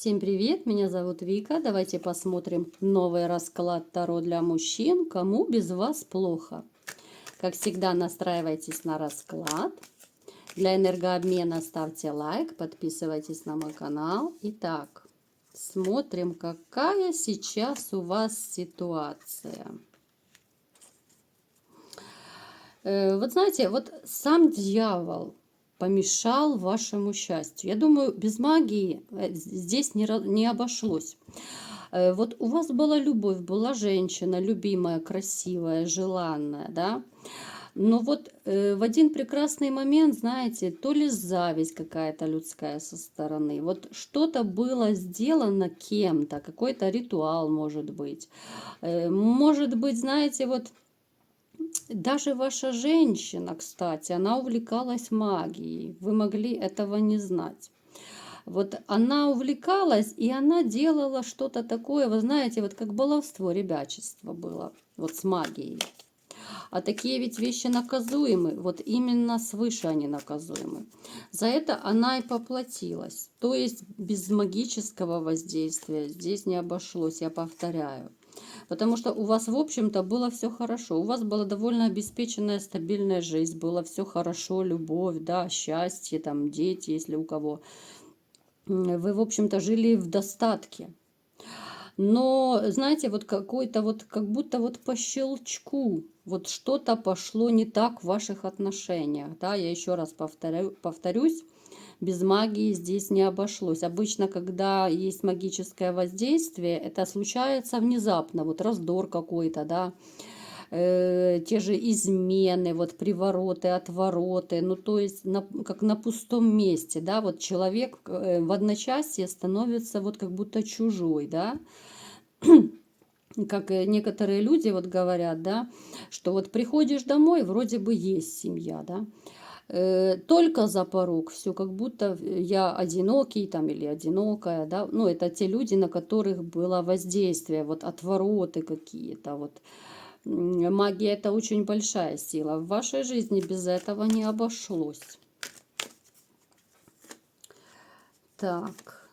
Всем привет, меня зовут Вика. Давайте посмотрим новый расклад Таро для мужчин. Кому без вас плохо? Как всегда, настраивайтесь на расклад. Для энергообмена ставьте лайк, подписывайтесь на мой канал. Итак, смотрим, какая сейчас у вас ситуация. Вот знаете, вот сам дьявол помешал вашему счастью. Я думаю, без магии здесь не обошлось. Вот у вас была любовь, была женщина, любимая, красивая, желанная, да? Но вот в один прекрасный момент, знаете, то ли зависть какая-то людская со стороны, вот что-то было сделано кем-то, какой-то ритуал, может быть. Может быть, знаете, вот даже ваша женщина, кстати, она увлекалась магией. Вы могли этого не знать. Вот она увлекалась, и она делала что-то такое, вы знаете, вот как баловство, ребячество было, вот с магией. А такие ведь вещи наказуемы, вот именно свыше они наказуемы. За это она и поплатилась. То есть без магического воздействия здесь не обошлось, я повторяю. Потому что у вас, в общем-то, было все хорошо. У вас была довольно обеспеченная, стабильная жизнь. Было все хорошо, любовь, да, счастье, там, дети, если у кого. Вы, в общем-то, жили в достатке. Но, знаете, вот какой-то вот, как будто вот по щелчку, вот что-то пошло не так в ваших отношениях. Да, я еще раз повторюсь, без магии здесь не обошлось. Обычно, когда есть магическое воздействие, это случается внезапно, вот раздор какой-то, да, те же измены, вот привороты, отвороты, ну то есть как на пустом месте, да, вот человек в одночасье становится вот как будто чужой, да, как некоторые люди вот говорят, да, что вот приходишь домой, вроде бы есть семья, да, только за порог, все как будто я одинокий там или одинокая, да, ну это те люди, на которых было воздействие, вот отвороты какие-то, вот. Магия – это очень большая сила. В вашей жизни без этого не обошлось. Так.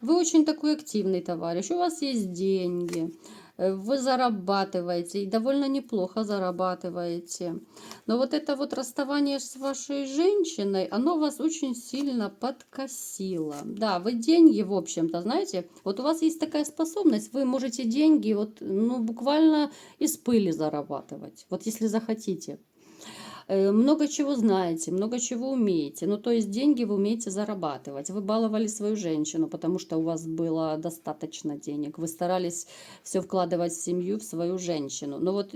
Вы очень такой активный товарищ. У вас есть деньги. Вы зарабатываете. И довольно неплохо зарабатываете. Но вот это вот расставание с вашей женщиной, оно вас очень сильно подкосило. Да, вы деньги, в общем-то, знаете, вот у вас есть такая способность, вы можете деньги вот, ну, буквально из пыли зарабатывать. Вот если захотите. Много чего знаете, много чего умеете. Ну, то есть деньги вы умеете зарабатывать. Вы баловали свою женщину, потому что у вас было достаточно денег. Вы старались все вкладывать в семью, в свою женщину. Но вот,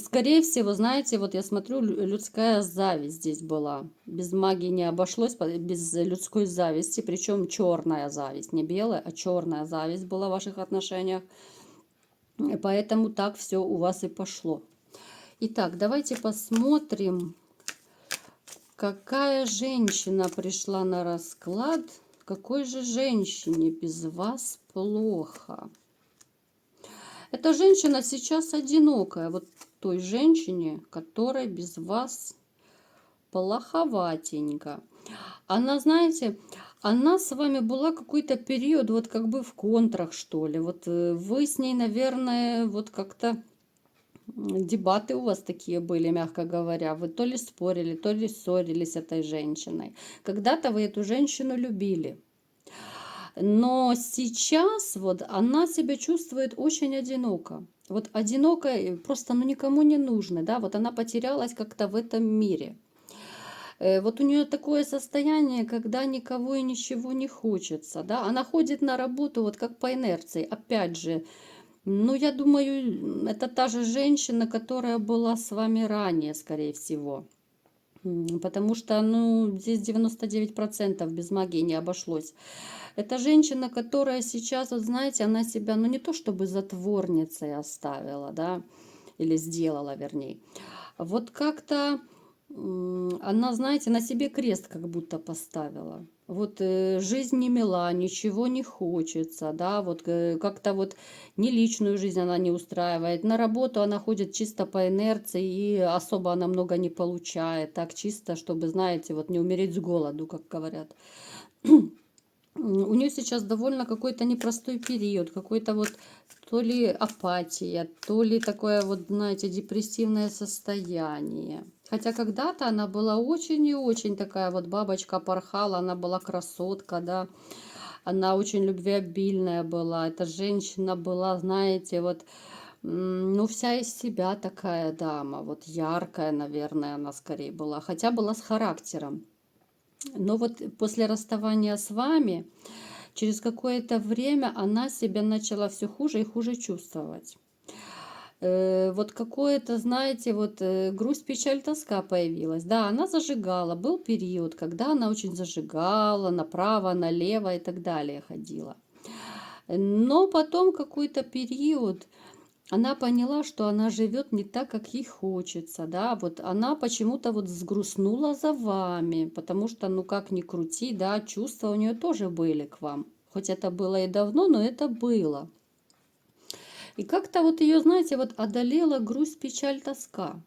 скорее всего, знаете, вот я смотрю, людская зависть здесь была. Без магии не обошлось, без людской зависти. Причем черная зависть, не белая, а черная зависть была в ваших отношениях. Поэтому так все у вас и пошло. Итак, давайте посмотрим, какая женщина пришла на расклад. Какой же женщине без вас плохо? Эта женщина сейчас одинокая. Вот той женщине, которой без вас плоховатенько. Она, знаете, она с вами была какой-то период, вот как бы в контрах, что ли. Вот вы с ней, наверное, вот как-то... Дебаты у вас такие были, мягко говоря. Вы то ли спорили, то ли ссорились с этой женщиной. Когда-то вы эту женщину любили. Но сейчас вот она себя чувствует очень одиноко. Вот одинокая, просто ну никому не нужна, да, вот она потерялась как-то в этом мире. Вот у нее такое состояние, когда никого и ничего не хочется, да, она ходит на работу вот как по инерции, опять же, ну, я думаю, это та же женщина, которая была с вами ранее, скорее всего. Потому что, ну, здесь 99% без магии не обошлось. Это женщина, которая сейчас, вот знаете, она себя, ну, не то чтобы затворницей оставила, да, или сделала, вернее. Вот как-то она, знаете, на себе крест как будто поставила. Вот жизнь не мила, ничего не хочется, да, вот как-то вот ни личную жизнь она не устраивает. На работу она ходит чисто по инерции и особо она много не получает, так чисто, чтобы, знаете, вот не умереть с голоду, как говорят. У нее сейчас довольно какой-то непростой период, какой-то вот то ли апатия, то ли такое вот, знаете, депрессивное состояние. Хотя когда-то она была очень и очень такая вот бабочка порхала, она была красотка, да, она очень любвеобильная была. Эта женщина была, знаете, вот, ну, вся из себя такая дама, вот яркая, наверное, она скорее была, хотя была с характером. Но вот после расставания с вами, через какое-то время она себя начала все хуже и хуже чувствовать. Вот какое-то, знаете, вот грусть, печаль, тоска появилась. Да, она зажигала. Был период, когда она очень зажигала, направо, налево и так далее ходила. Но потом какой-то период она поняла, что она живет не так, как ей хочется, да, вот она почему-то вот сгрустнула за вами, потому что, ну как ни крути, да, чувства у нее тоже были к вам. Хоть это было и давно, но это было. И как-то вот ее, знаете, вот одолела грусть, печаль, тоска.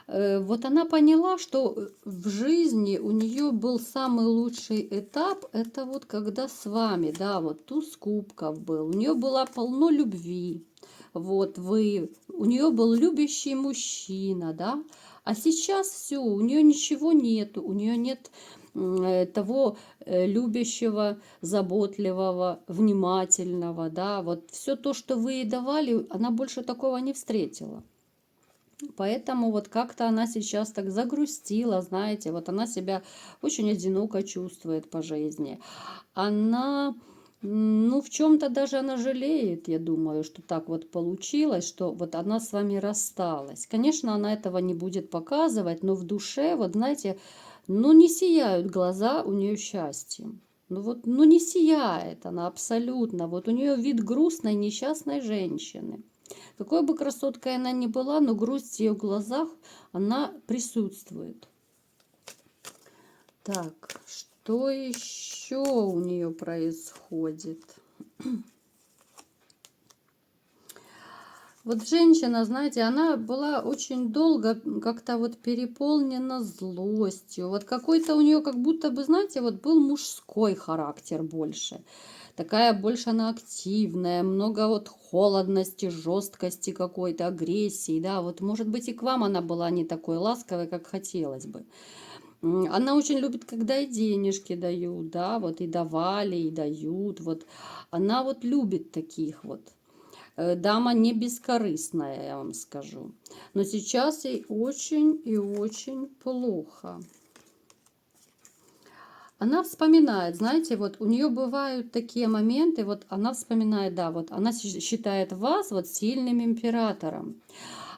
Вот она поняла, что в жизни у нее был самый лучший этап, это вот когда с вами, да, вот туз кубков был, у нее было полно любви, вот вы, у нее был любящий мужчина, да, а сейчас все, у нее ничего нету, у нее нет того любящего, заботливого, внимательного, да, вот все то, что вы ей давали, она больше такого не встретила. Поэтому вот как-то она сейчас так загрустила, знаете, вот она себя очень одиноко чувствует по жизни. Она, ну, в чем-то даже она жалеет, я думаю, что так вот получилось, что вот она с вами рассталась. Конечно, она этого не будет показывать, но в душе, вот знаете, ну, не сияют глаза у нее счастьем. Ну вот, ну не сияет она абсолютно. Вот у нее вид грустной, несчастной женщины. Какой бы красоткой она ни была, но грусть в ее глазах, она присутствует. Так, что еще у нее происходит? Вот женщина, знаете, она была очень долго как-то вот переполнена злостью. Вот какой-то у нее как будто бы, знаете, вот был мужской характер больше. Такая больше она активная, много вот холодности, жесткости какой-то, агрессии, да. Вот может быть и к вам она была не такой ласковой, как хотелось бы. Она очень любит, когда и денежки дают, да, вот и давали, и дают, вот. Она вот любит таких вот. Дама не бескорыстная, я вам скажу. Но сейчас ей очень и очень плохо. Она вспоминает, знаете, вот у нее бывают такие моменты, вот она вспоминает, да, вот она считает вас вот сильным императором.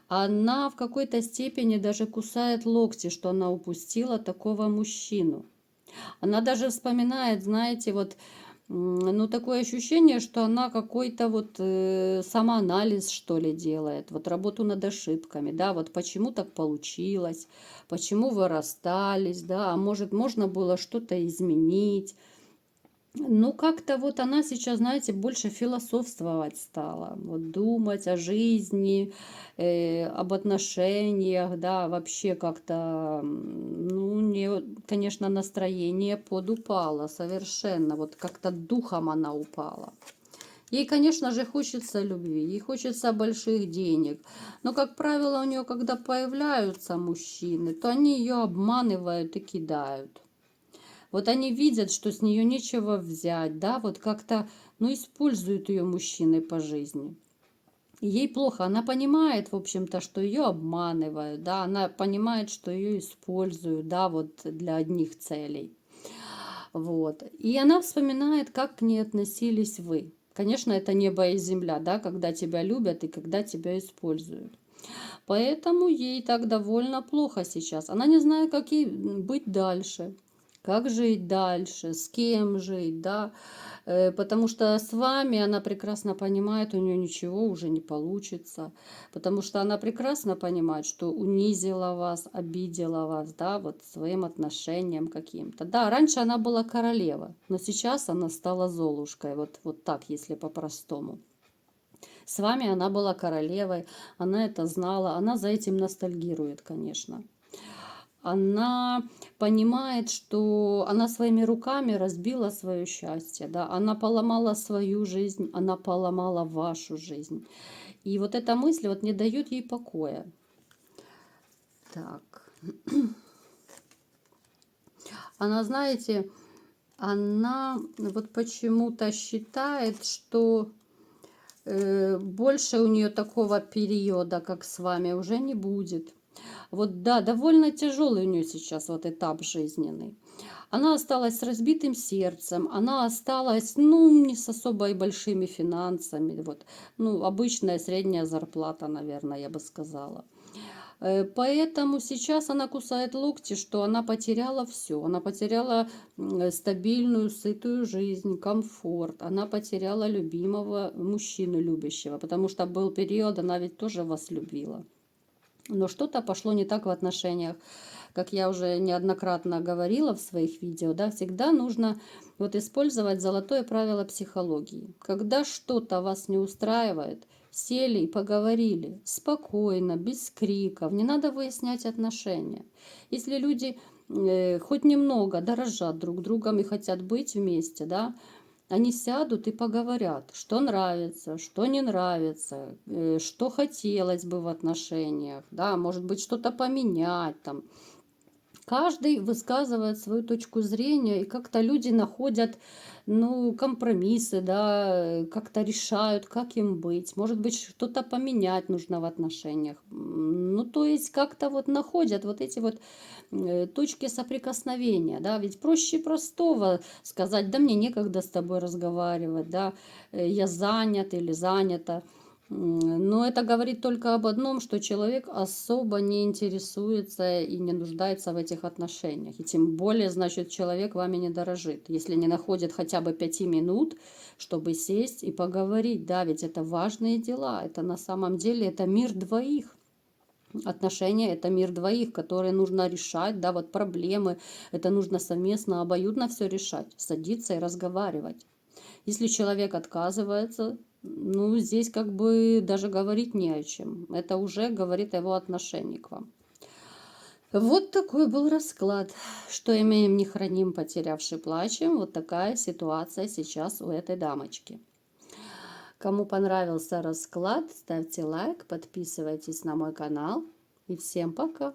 Она в какой-то степени даже кусает локти, что она упустила такого мужчину. Она даже вспоминает, знаете, вот, ну, такое ощущение, что она какой-то вот самоанализ, что ли, делает, вот работу над ошибками, да, вот почему так получилось, почему вы расстались, да, а может, можно было что-то изменить. Ну, как-то вот она сейчас, знаете, больше философствовать стала, вот думать о жизни, об отношениях, да, вообще как-то, ну, у нее, конечно, настроение подупало совершенно, вот как-то духом она упала. Ей, конечно же, хочется любви, ей хочется больших денег, но, как правило, у нее, когда появляются мужчины, то они ее обманывают и кидают. Вот они видят, что с нее нечего взять, да, вот как-то, ну, используют ее мужчины по жизни. И ей плохо, она понимает, в общем-то, что ее обманывают, да, она понимает, что ее используют, да, вот для одних целей. Вот. И она вспоминает, как к ней относились вы. Конечно, это небо и земля, да, когда тебя любят и когда тебя используют. Поэтому ей так довольно плохо сейчас. Она не знает, как ей быть дальше, как жить дальше, с кем жить, да. Потому что с вами она прекрасно понимает, у нее ничего уже не получится. Потому что она прекрасно понимает, что унизила вас, обидела вас, да, вот своим отношением каким-то. Да, раньше она была королева, но сейчас она стала Золушкой, вот так, если по-простому. С вами она была королевой, она это знала, она за этим ностальгирует, конечно. она понимает, что она своими руками разбила свое счастье, да, она поломала свою жизнь, она поломала вашу жизнь. И вот эта мысль вот не дает ей покоя. Так. Она, знаете, она вот почему-то считает, что больше у нее такого периода, как с вами, уже не будет. Вот да, довольно тяжелый у нее сейчас вот этап жизненный. Она осталась с разбитым сердцем, она осталась, ну, не с особо и большими финансами. Вот, ну, обычная средняя зарплата, наверное, я бы сказала. Поэтому сейчас она кусает локти, что она потеряла все. Она потеряла стабильную, сытую жизнь, комфорт. Она потеряла любимого мужчину любящего, потому что был период, она ведь тоже вас любила. Но что-то пошло не так в отношениях. Как я уже неоднократно говорила в своих видео, да, всегда нужно вот использовать золотое правило психологии. Когда что-то вас не устраивает, сели и поговорили спокойно, без криков, не надо выяснять отношения. Если люди хоть немного дорожат друг другом и хотят быть вместе, да, они сядут и поговорят, что нравится, что не нравится, что хотелось бы в отношениях, да, может быть, что-то поменять там. Каждый высказывает свою точку зрения, и как-то люди находят, ну, компромиссы, да, как-то решают, как им быть. Может быть, что-то поменять нужно в отношениях. Ну, то есть как-то вот находят вот эти вот точки соприкосновения, да, ведь проще простого сказать, да мне некогда с тобой разговаривать, да, я занят или занята. Но это говорит только об одном, что человек особо не интересуется и не нуждается в этих отношениях. И тем более, значит, человек вами не дорожит. Если не находит хотя бы 5 минут, чтобы сесть и поговорить. Да, ведь это важные дела. Это на самом деле это мир двоих. Отношения – это мир двоих, которые нужно решать, да, вот проблемы. Это нужно совместно, обоюдно все решать, садиться и разговаривать. Если человек отказывается, ну, здесь как бы даже говорить не о чем. Это уже говорит о его отношении к вам. Вот такой был расклад. Что имеем, не храним, потерявший плачем. Вот такая ситуация сейчас у этой дамочки. Кому понравился расклад, ставьте лайк, подписывайтесь на мой канал. И всем пока!